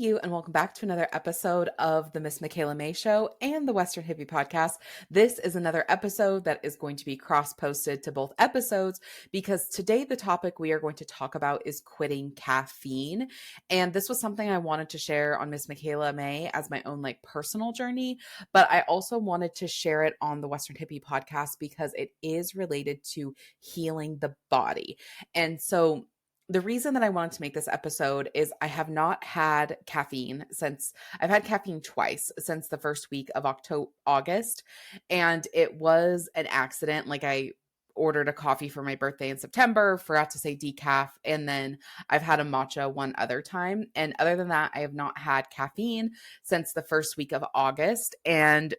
you, and welcome back to another episode of the Miss Michaela Mae Show and the Western Hippie Podcast. This is another episode that is going to be cross-posted to both episodes because today the topic we are going to talk about is quitting caffeine. And this was something I wanted to share on Miss Michaela Mae as my own personal journey, but I also wanted to share it on the Western Hippie Podcast because it is related to healing the body. And so the reason that I wanted to make this episode is I have not had caffeine since I've had caffeine twice since the first week of August. And it was an accident. I ordered a coffee for my birthday in September, forgot to say decaf. And then I've had a matcha one other time. And other than that, I have not had caffeine since the first week of August. And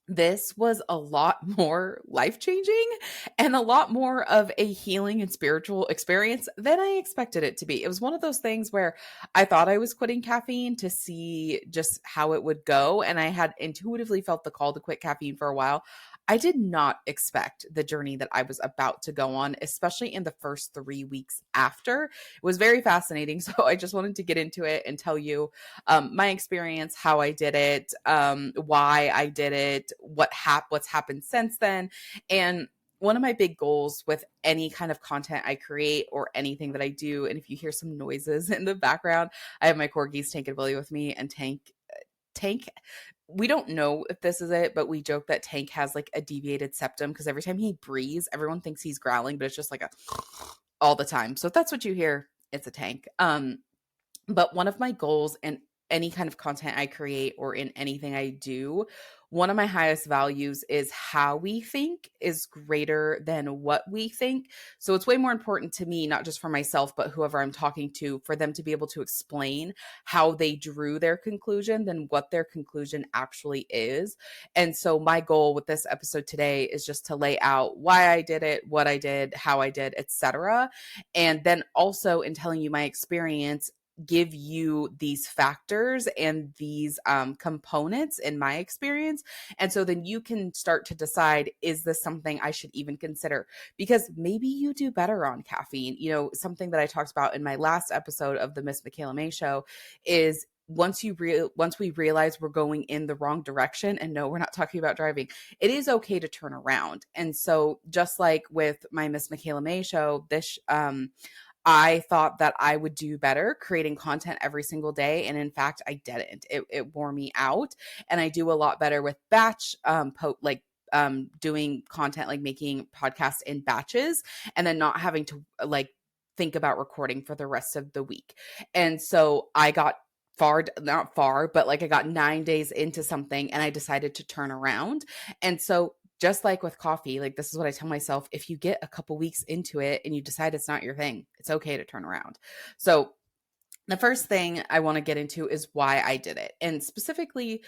this was a lot more life-changing and a lot more of a healing and spiritual experience than I expected it to be. It was one of those things where I thought I was quitting caffeine to see just how it would go, and I had intuitively felt the call to quit caffeine for a while. I did not expect the journey that I was about to go on, especially in the first 3 weeks after. It was very fascinating. So I just wanted to get into it and tell you my experience, how I did it, why I did it, what's happened since then. And one of my big goals with any kind of content I create or anything that I do, and if you hear some noises in the background, I have my corgis Tank and Willie with me, and Tank, we don't know if this is it, but we joke that Tank has a deviated septum because every time he breathes, everyone thinks he's growling, but it's just all the time. So if that's what you hear, it's a Tank. But one of my goals in any kind of content I create or in anything I do, one of my highest values is how we think is greater than what we think. So it's way more important to me, not just for myself, but whoever I'm talking to, for them to be able to explain how they drew their conclusion than what their conclusion actually is. And so my goal with this episode today is just to lay out why I did it, what I did, how I did, etc. And then also in telling you my experience, give you these factors and these components in my experience. And so then you can start to decide, is this something I should even consider? Because maybe you do better on caffeine. Something that I talked about in my last episode of the Miss Michaela Mae Show is once we realize we're going in the wrong direction, and no, we're not talking about driving, it is okay to turn around. And so just like with my Miss Michaela Mae Show, I thought that I would do better creating content every single day. And in fact, I didn't. It wore me out. And I do a lot better with batch, doing content, making podcasts in batches and then not having to think about recording for the rest of the week. And so I got not far, but I got 9 days into something and I decided to turn around. And so just like with coffee, this is what I tell myself: if you get a couple weeks into it and you decide it's not your thing, it's okay to turn around. So the first thing I want to get into is why I did it. And specifically,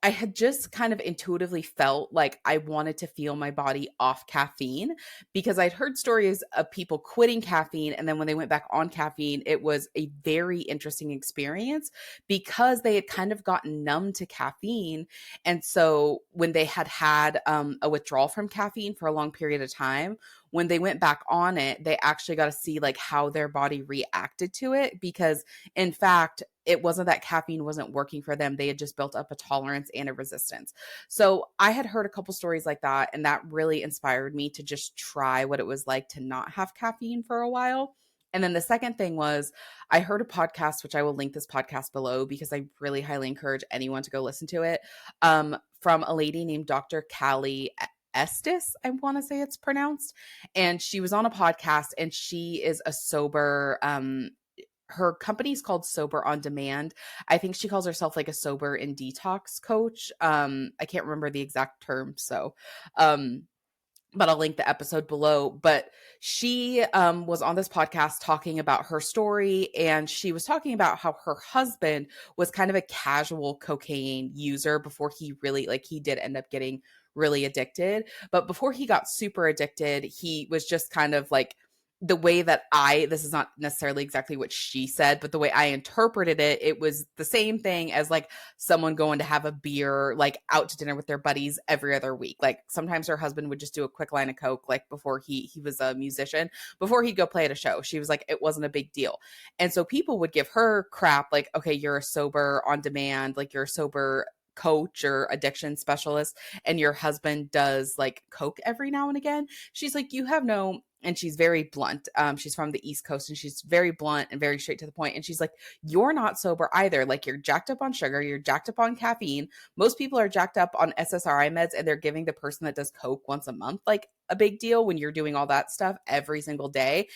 I had just kind of intuitively felt like I wanted to feel my body off caffeine because I'd heard stories of people quitting caffeine. And then when they went back on caffeine, it was a very interesting experience because they had kind of gotten numb to caffeine. And so when they had a withdrawal from caffeine for a long period of time, when they went back on it, they actually got to see how their body reacted to it, because in fact, it wasn't that caffeine wasn't working for them. They had just built up a tolerance and a resistance. So I had heard a couple stories like that, and that really inspired me to just try what it was like to not have caffeine for a while. And then the second thing was I heard a podcast, which I will link this podcast below because I really highly encourage anyone to go listen to it, from a lady named Dr. Callie Estes, I want to say it's pronounced. And she was on a podcast, and she is a sober, her company is called Sober on Demand. I think she calls herself a sober and detox coach. I can't remember the exact term. So, but I'll link the episode below. But she was on this podcast talking about her story, and she was talking about how her husband was kind of a casual cocaine user before he really, he did end up getting really addicted. But before he got super addicted, he was just kind of the way that this is not necessarily exactly what she said, but the way I interpreted it, it was the same thing as like someone going to have a beer, like out to dinner with their buddies every other week. Like sometimes her husband would just do a quick line of Coke, like before he was a musician, before he'd go play at a show. She was like, it wasn't a big deal. And so people would give her crap, like, okay, you're a sober on demand, like you're a sober coach or addiction specialist, and your husband does like Coke every now and again. She's like, you have no, and she's very blunt. She's from the East Coast and she's very blunt and very straight to the point. And she's like, you're not sober either. Like you're jacked up on sugar, you're jacked up on caffeine. Most people are jacked up on SSRI meds and they're giving the person that does Coke once a month like a big deal when you're doing all that stuff every single day.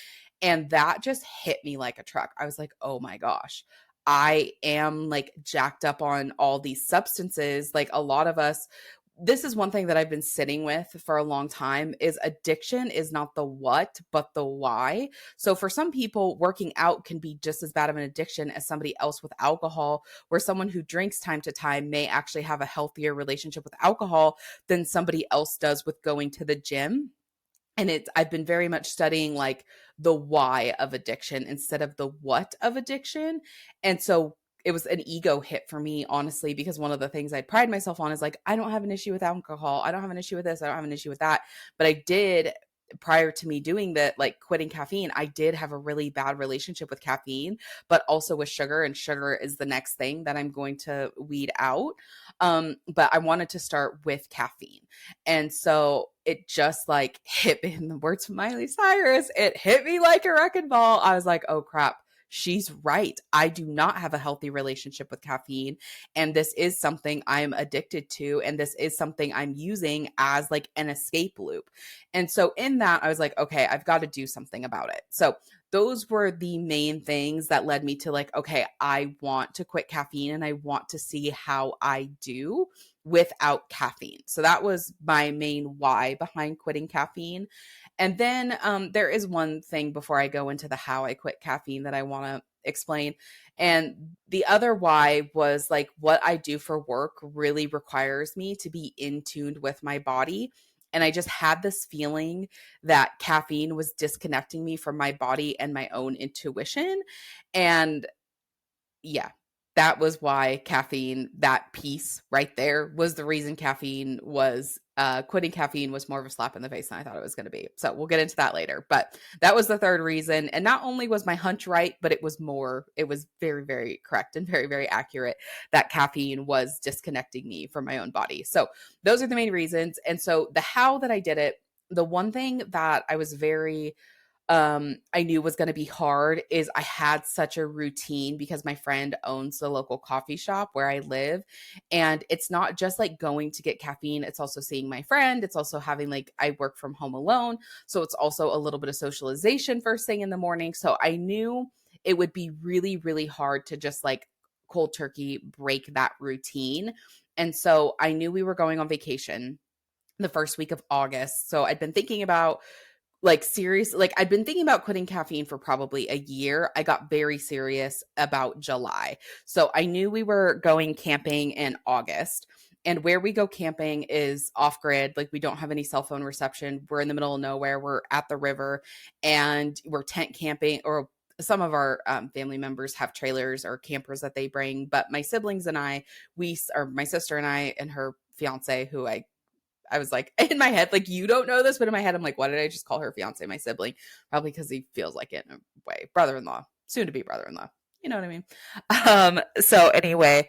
And that just hit me like a truck. I was like, oh my gosh, I am like jacked up on all these substances. Like a lot of us, this is one thing that I've been sitting with for a long time is addiction is not the what, but the why. So for some people, working out can be just as bad of an addiction as somebody else with alcohol, where someone who drinks time to time may actually have a healthier relationship with alcohol than somebody else does with going to the gym. And I've been very much studying like the why of addiction instead of the what of addiction. And so it was an ego hit for me, honestly, because one of the things I pride myself on is like, I don't have an issue with alcohol. I don't have an issue with this. I don't have an issue with that. But I did, prior to me doing that, like quitting caffeine, I did have a really bad relationship with caffeine, but also with sugar. And sugar is the next thing that I'm going to weed out. But I wanted to start with caffeine. And so it just like hit me, in the words of Miley Cyrus, it hit me like a wrecking ball. I was like, oh crap. She's right. I do not have a healthy relationship with caffeine. And this is something I'm addicted to. And this is something I'm using as like an escape loop. And so in that, I was like, okay, I've got to do something about it. So those were the main things that led me to like, okay, I want to quit caffeine and I want to see how I do without caffeine. So that was my main why behind quitting caffeine. And then there is one thing before I go into the how I quit caffeine that I want to explain. And the other why was like what I do for work really requires me to be in tune with my body. And I just had this feeling that caffeine was disconnecting me from my body and my own intuition. And yeah, that was why caffeine, that piece right there was the reason caffeine was quitting caffeine was more of a slap in the face than I thought it was going to be. So we'll get into that later. But that was the third reason. And not only was my hunch right, but it was very, very correct and very, very accurate that caffeine was disconnecting me from my own body. So those are the main reasons. And so the how that I did it, the one thing that I was I knew was going to be hard is I had such a routine because my friend owns the local coffee shop where I live. And it's not just like going to get caffeine. It's also seeing my friend. It's also having like, I work from home alone. So it's also a little bit of socialization first thing in the morning. So I knew it would be really, really hard to just like cold turkey break that routine. And so I knew we were going on vacation the first week of August. So I'd been thinking about I'd been thinking about quitting caffeine for probably a year. I got very serious about July. So I knew we were going camping in August. And where we go camping is off grid. Like we don't have any cell phone reception. We're in the middle of nowhere. We're at the river and we're tent camping, or some of our family members have trailers or campers that they bring. But my siblings and my sister and I and her fiance, who I was like, in my head, like, you don't know this, but in my head, I'm like, why did I just call her fiance my sibling? Probably because he feels like it in a way. Brother-in-law, soon to be brother-in-law. You know what I mean? So anyway,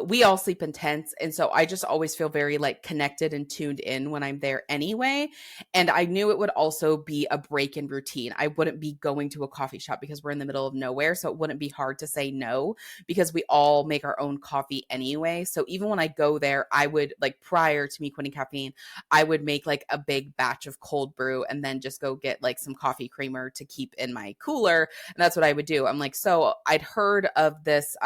we all sleep in tents. And so I just always feel very like connected and tuned in when I'm there anyway. And I knew it would also be a break in routine. I wouldn't be going to a coffee shop because we're in the middle of nowhere. So it wouldn't be hard to say no because we all make our own coffee anyway. So even when I go there, I would like prior to me quitting caffeine, I would make like a big batch of cold brew and then just go get like some coffee creamer to keep in my cooler. And that's what I would do. I'm like, so I'd heard of this,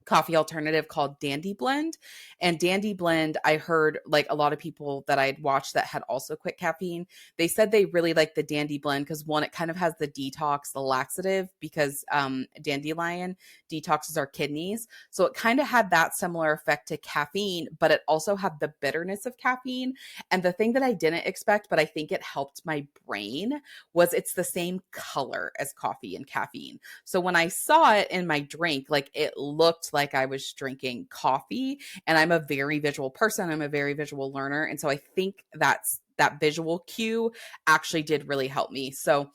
coffee alternative called Dandy Blend. And Dandy Blend, I heard like a lot of people that I'd watched that had also quit caffeine, they said they really like the Dandy Blend because one, it kind of has the detox, the laxative, because dandelion detoxes our kidneys. So it kind of had that similar effect to caffeine, but it also had the bitterness of caffeine. And the thing that I didn't expect, but I think it helped my brain, was it's the same color as coffee and caffeine. So when I saw it in my drink, like it looked like I was drinking coffee. And I'm a very visual person. I'm a very visual learner. And so I think that visual cue actually did really help me. So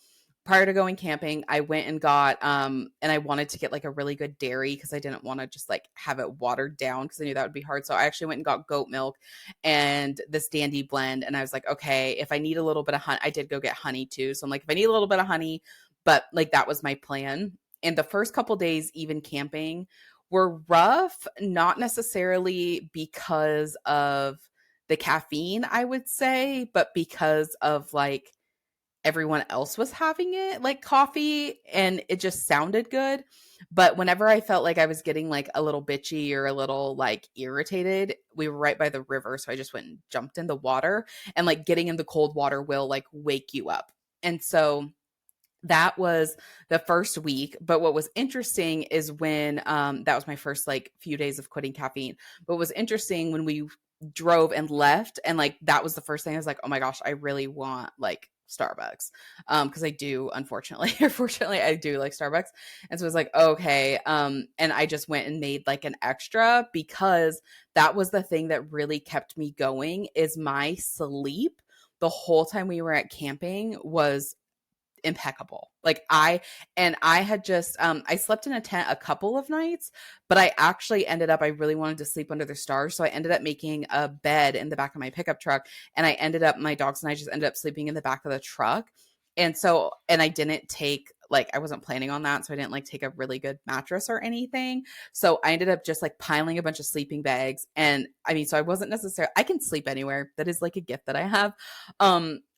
prior to going camping, I went and got and I wanted to get like a really good dairy because I didn't want to just like have it watered down because I knew that would be hard. So I actually went and got goat milk and this Dandy Blend. And I was like, okay, if I need a little bit of honey, I did go get honey too. So I'm like, if I need a little bit of honey, but like that was my plan. And the first couple days, even camping, were rough, not necessarily because of the caffeine, I would say, but because of like everyone else was having it, like coffee, and it just sounded good. But whenever I felt like I was getting like a little bitchy or a little like irritated, we were right by the river. So I just went and jumped in the water, and like getting in the cold water will like wake you up. And so that was the first week. But what was interesting is when that was my first like few days of quitting caffeine. But what was interesting when we drove and left, and like that was the first thing I was like, oh my gosh, I really want like Starbucks. Because I do, unfortunately or fortunately, I do like Starbucks. And so I was like, okay. And I just went and made like an extra because that was the thing that really kept me going, is my sleep the whole time we were at camping was impeccable. Like I had just I slept in a tent a couple of nights, but I actually ended up, I really wanted to sleep under the stars, so I ended up making a bed in the back of my pickup truck, and I ended up, my dogs and I just ended up sleeping in the back of the truck. And so, and I didn't take, like, I wasn't planning on that, so I didn't like take a really good mattress or anything. So I ended up just like piling a bunch of sleeping bags. And I mean, so I wasn't necessarily, I can sleep anywhere. That is like a gift that I have.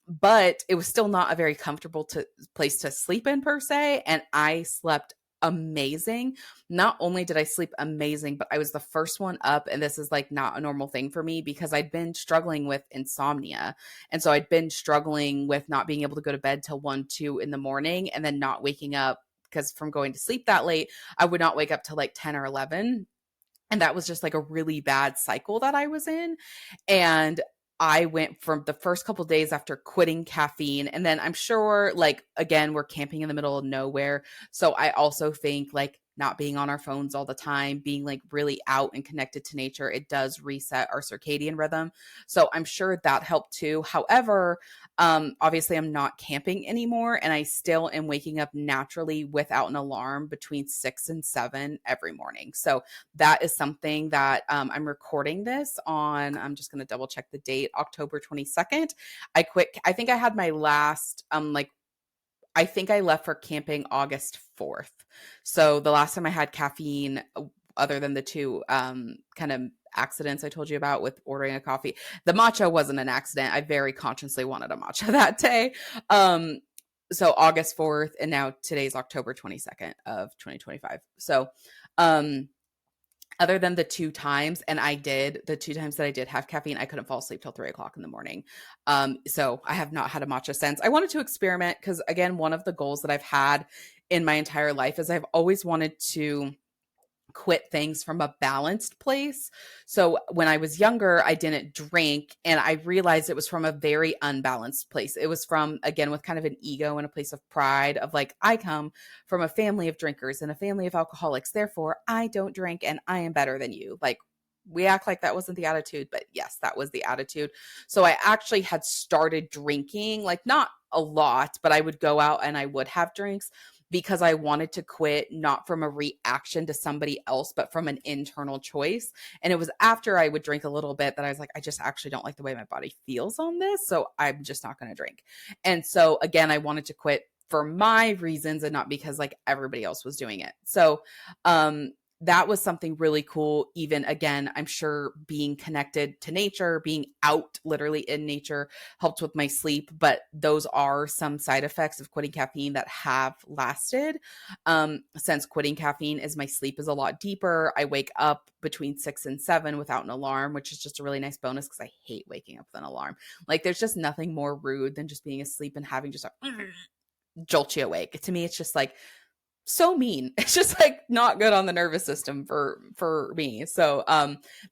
But it was still not a very comfortable place to sleep in per se. And I slept amazing. Not only did I sleep amazing, but I was the first one up. And this is like not a normal thing for me because I'd been struggling with insomnia. And so I'd been struggling with not being able to go to bed till 1, 2 in the morning and then not waking up, because from going to sleep that late, I would not wake up till like 10 or 11. And that was just like a really bad cycle that I was in. And I went from the first couple of days after quitting caffeine. And then I'm sure, like, again, we're camping in the middle of nowhere. So I also think like not being on our phones all the time, being like really out and connected to nature, it does reset our circadian rhythm. So I'm sure that helped too. However, obviously I'm not camping anymore, and I still am waking up naturally without an alarm between 6 and 7 every morning. So that is something that I'm recording this on, I'm just going to double check the date, October 22nd. I quit. I think I had my last, I think I left for camping August 4th. So the last time I had caffeine, other than the two kind of accidents I told you about with ordering a coffee, the matcha wasn't an accident. I very consciously wanted a matcha that day. So August 4th, and now today's October 22nd of 2025. So, other than the two times, and the two times that I did have caffeine, I couldn't fall asleep till 3 o'clock in the morning. So I have not had a matcha since. I wanted to experiment because, again, one of the goals that I've had in my entire life is I've always wanted to quit things from a balanced place. So when I was younger, I didn't drink, and I realized it was from a very unbalanced place. It was from, again, with kind of an ego and a place of pride of like, I come from a family of drinkers and a family of alcoholics. Therefore, I don't drink and I am better than you. Like, we act like that wasn't the attitude, but yes, that was the attitude. So I actually had started drinking, like not a lot, but I would go out and I would have drinks because I wanted to quit, not from a reaction to somebody else, but from an internal choice. And it was after I would drink a little bit that I was like, I just actually don't like the way my body feels on this. So I'm just not going to drink. And so again, I wanted to quit for my reasons and not because like everybody else was doing it. So, that was something really cool. Even again, I'm sure being connected to nature, being out literally in nature helped with my sleep, but those are some side effects of quitting caffeine that have lasted. Since quitting caffeine is my sleep is a lot deeper. I wake up between 6 and 7 without an alarm, which is just a really nice bonus because I hate waking up with an alarm. Like there's just nothing more rude than just being asleep and having just a jolt you awake. To me, it's just like so mean. It's just like not good on the nervous system for me. So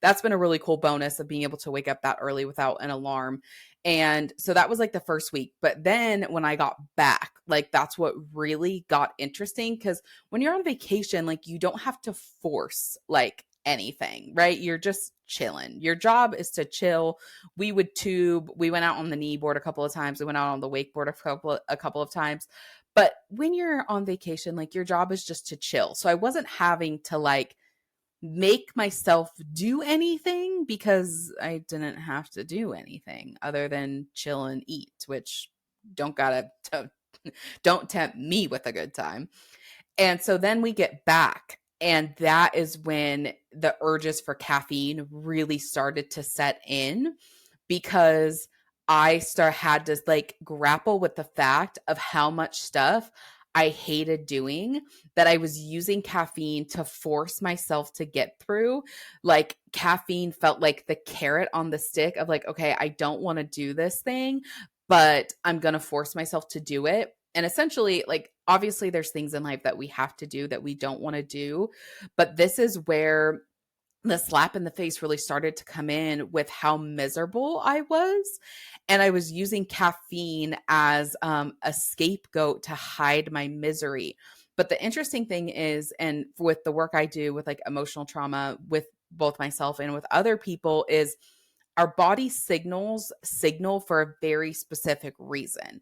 that's been a really cool bonus of being able to wake up that early without an alarm. And so that was like the first week. But then when I got back, like that's what really got interesting, because when you're on vacation, like you don't have to force like anything, right? You're just chilling. Your job is to chill. We would tube. We went out on the knee board a couple of times. We went out on the wakeboard a couple of times. But when you're on vacation, like your job is just to chill. So I wasn't having to like make myself do anything because I didn't have to do anything other than chill and eat, which don't don't tempt me with a good time. And so then we get back, and that is when the urges for caffeine really started to set in, because had to like grapple with the fact of how much stuff I hated doing that I was using caffeine to force myself to get through. Like caffeine felt like the carrot on the stick of like, okay, I don't want to do this thing, but I'm going to force myself to do it. And essentially, like, obviously, there's things in life that we have to do that we don't want to do. But this is where the slap in the face really started to come in with how miserable I was. And I was using caffeine as a scapegoat to hide my misery. But the interesting thing is, and with the work I do with like emotional trauma with both myself and with other people, is our body signal for a very specific reason.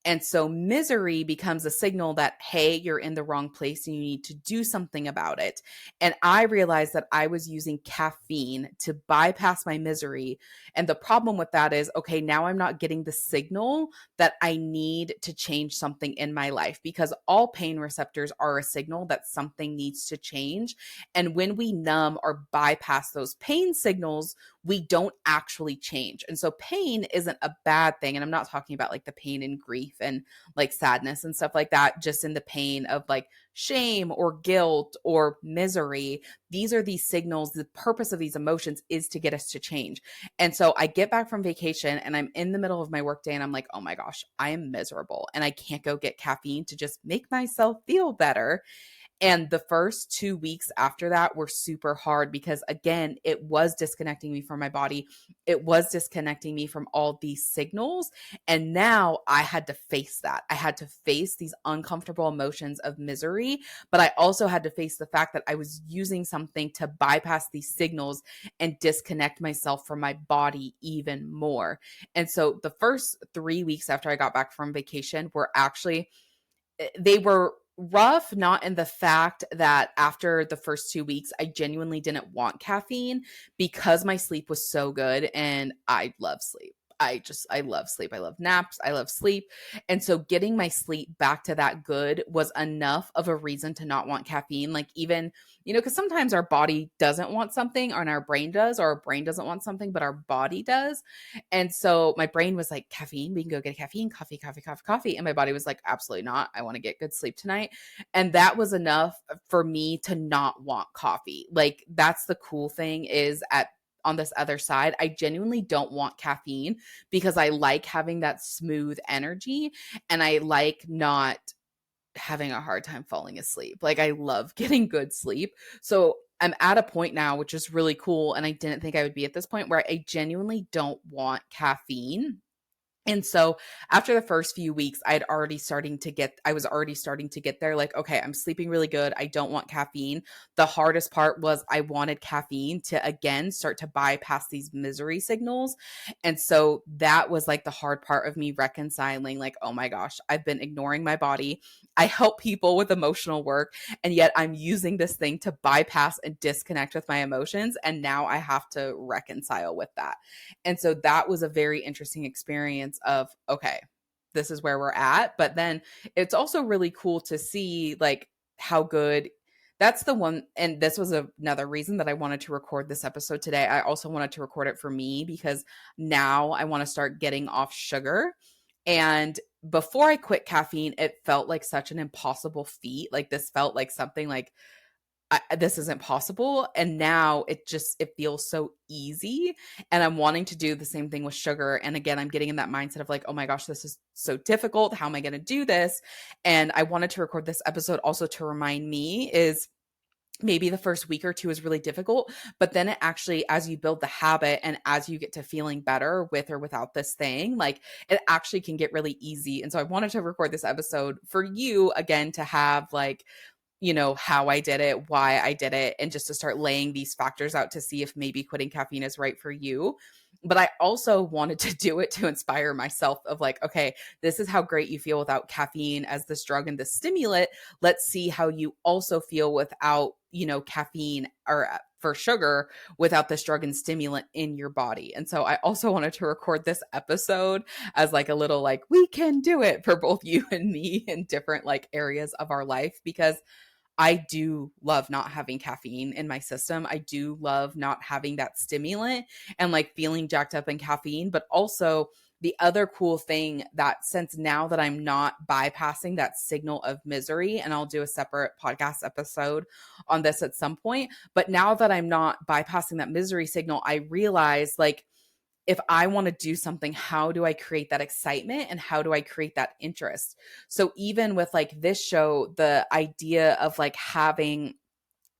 And so misery becomes a signal that, hey, you're in the wrong place and you need to do something about it. And I realized that I was using caffeine to bypass my misery. And the problem with that is, okay, now I'm not getting the signal that I need to change something in my life, because all pain receptors are a signal that something needs to change. And when we numb or bypass those pain signals, we don't actually change. And so pain isn't a bad thing. And I'm not talking about like the pain and grief and like sadness and stuff like that, just in the pain of like shame or guilt or misery. These are these signals. The purpose of these emotions is to get us to change. And so I get back from vacation and I'm in the middle of my workday and I'm like, oh my gosh, I am miserable and I can't go get caffeine to just make myself feel better. And the first 2 weeks after that were super hard because, again, it was disconnecting me from my body. It was disconnecting me from all these signals. And now I had to face that. I had to face these uncomfortable emotions of misery, but I also had to face the fact that I was using something to bypass these signals and disconnect myself from my body even more. And so the first 3 weeks after I got back from vacation were actually, they were rough, not in the fact that after the first 2 weeks, I genuinely didn't want caffeine because my sleep was so good and I love sleep. I love sleep. I love naps. I love sleep. And so getting my sleep back to that good was enough of a reason to not want caffeine. Like even, because sometimes our body doesn't want something or our brain does, or our brain doesn't want something, but our body does. And so my brain was like, caffeine, we can go get a caffeine, coffee, coffee, coffee, coffee. And my body was like, absolutely not. I want to get good sleep tonight. And that was enough for me to not want coffee. Like that's the cool thing is on this other side, I genuinely don't want caffeine because I like having that smooth energy and I like not having a hard time falling asleep. Like I love getting good sleep. So I'm at a point now, which is really cool. And I didn't think I would be at this point where I genuinely don't want caffeine. And so after the first few weeks, I was already starting to get there. Like, okay, I'm sleeping really good. I don't want caffeine. The hardest part was I wanted caffeine to, again, start to bypass these misery signals. And so that was like the hard part of me reconciling, like, oh my gosh, I've been ignoring my body. I help people with emotional work, and yet I'm using this thing to bypass and disconnect with my emotions. And now I have to reconcile with that. And so that was a very interesting experience of, okay, this is where we're at. But then it's also really cool to see like how good That's the one. And this was another reason that I wanted to record this episode today. I also wanted to record it for me because now I want to start getting off sugar. And before I quit caffeine, it felt like such an impossible feat. Like this felt like something like this isn't possible. And now it feels so easy. And I'm wanting to do the same thing with sugar. And again, I'm getting in that mindset of like, oh my gosh, this is so difficult. How am I going to do this? And I wanted to record this episode also to remind me is maybe the first week or two is really difficult, but then it actually, as you build the habit and as you get to feeling better with or without this thing, like it actually can get really easy. And so I wanted to record this episode for you again to have like, how I did it, why I did it, and just to start laying these factors out to see if maybe quitting caffeine is right for you. But I also wanted to do it to inspire myself of like, okay, this is how great you feel without caffeine as this drug and this stimulant. Let's see how you also feel without, caffeine or for sugar without this drug and stimulant in your body. And so I also wanted to record this episode as like a little like we can do it for both you and me in different like areas of our life because I do love not having caffeine in my system. I do love not having that stimulant and like feeling jacked up in caffeine. But also, the other cool thing that since now that I'm not bypassing that signal of misery, and I'll do a separate podcast episode on this at some point, but now that I'm not bypassing that misery signal, I realize like, if I want to do something, how do I create that excitement and how do I create that interest? So even with like this show, the idea of like having,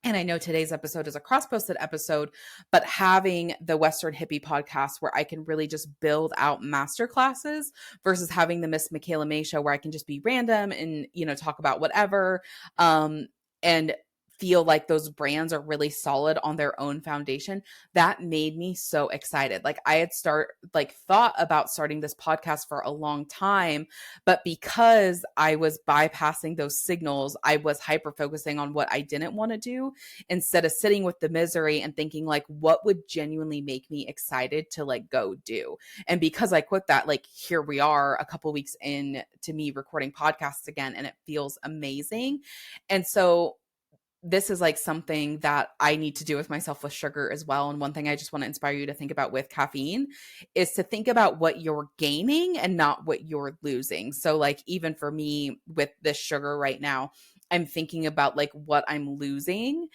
and I know today's episode is a cross-posted episode, but having the Western Hippie podcast where I can really just build out master classes versus having the Miss Michaela Mae show where I can just be random and, talk about whatever. And feel like those brands are really solid on their own foundation. That made me so excited. Like I had thought about starting this podcast for a long time, but because I was bypassing those signals, I was hyper focusing on what I didn't want to do instead of sitting with the misery and thinking like, what would genuinely make me excited to like go do? And because I quit that, like here we are a couple weeks in to me recording podcasts again, and it feels amazing. And so this is like something that I need to do with myself with sugar as well. And one thing I just want to inspire you to think about with caffeine is to think about what you're gaining and not what you're losing. So like even for me with this sugar right now, I'm thinking about like what I'm losing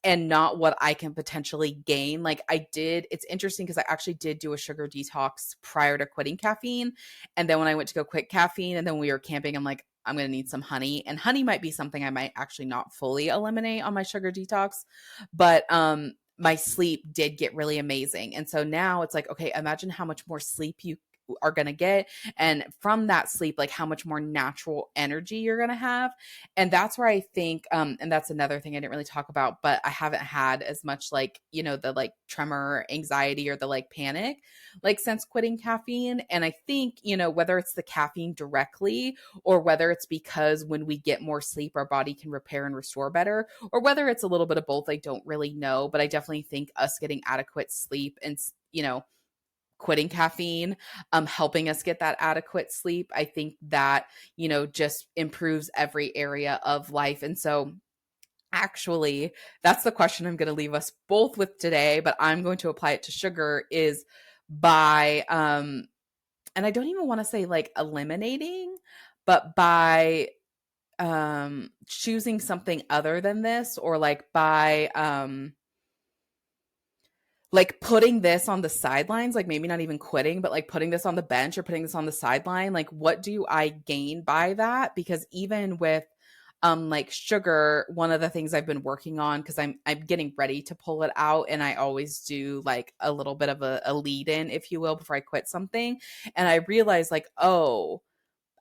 and not what I can potentially gain. Like it's interesting because I actually did do a sugar detox prior to quitting caffeine. And then when I went to go quit caffeine and then we were camping, I'm like, I'm going to need some honey, and honey might be something I might actually not fully eliminate on my sugar detox, but my sleep did get really amazing. And so now it's like, okay, imagine how much more sleep you are going to get. And from that sleep, like how much more natural energy you're going to have. And that's where I think, and that's another thing I didn't really talk about, but I haven't had as much like, the like tremor, anxiety, or the like panic, like since quitting caffeine. And I think, whether it's the caffeine directly or whether it's because when we get more sleep, our body can repair and restore better, or whether it's a little bit of both, I don't really know. But I definitely think us getting adequate sleep and, quitting caffeine, helping us get that adequate sleep, I think that, just improves every area of life. And so actually, that's the question I'm going to leave us both with today, but I'm going to apply it to sugar is by, and I don't even want to say like eliminating, but by choosing something other than this, or like by like putting this on the sidelines, like maybe not even quitting, but like putting this on the bench or putting this on the sideline, like what do I gain by that? Because even with like sugar, one of the things I've been working on, because I'm getting ready to pull it out, and I always do like a little bit of a lead in, if you will, before I quit something. And I realized like, oh,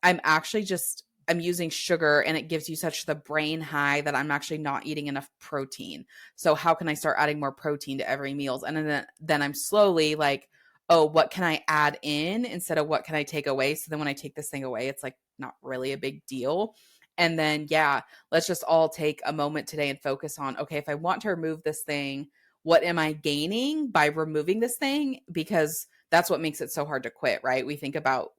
I'm using sugar and it gives you such the brain high that I'm actually not eating enough protein. So how can I start adding more protein to every meals? And then I'm slowly like, oh, what can I add in instead of what can I take away? So then when I take this thing away, it's like not really a big deal. And then, yeah, let's just all take a moment today and focus on, okay, if I want to remove this thing, what am I gaining by removing this thing? Because that's what makes it so hard to quit, right? We think about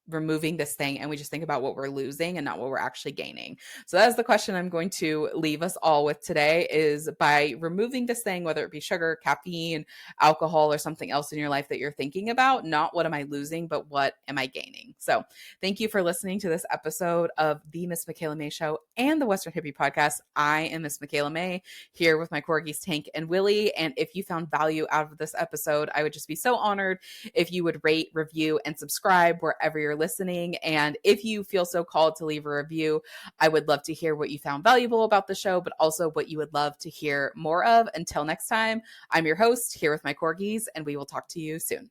removing this thing and we just think about what we're losing and not what we're actually gaining. So that's the question I'm going to leave us all with today, is by removing this thing, whether it be sugar, caffeine, alcohol, or something else in your life that you're thinking about, not what am I losing, but what am I gaining? So thank you for listening to this episode of the Miss Michaela Mae Show and the Western Hippie Podcast. I am Miss Michaela Mae, here with my corgis Tank and Willie. And if you found value out of this episode, I would just be so honored if you would rate, review, and subscribe wherever you're listening. And if you feel so called to leave a review, I would love to hear what you found valuable about the show, but also what you would love to hear more of. Until next time, I'm your host, here with my corgis, and we will talk to you soon.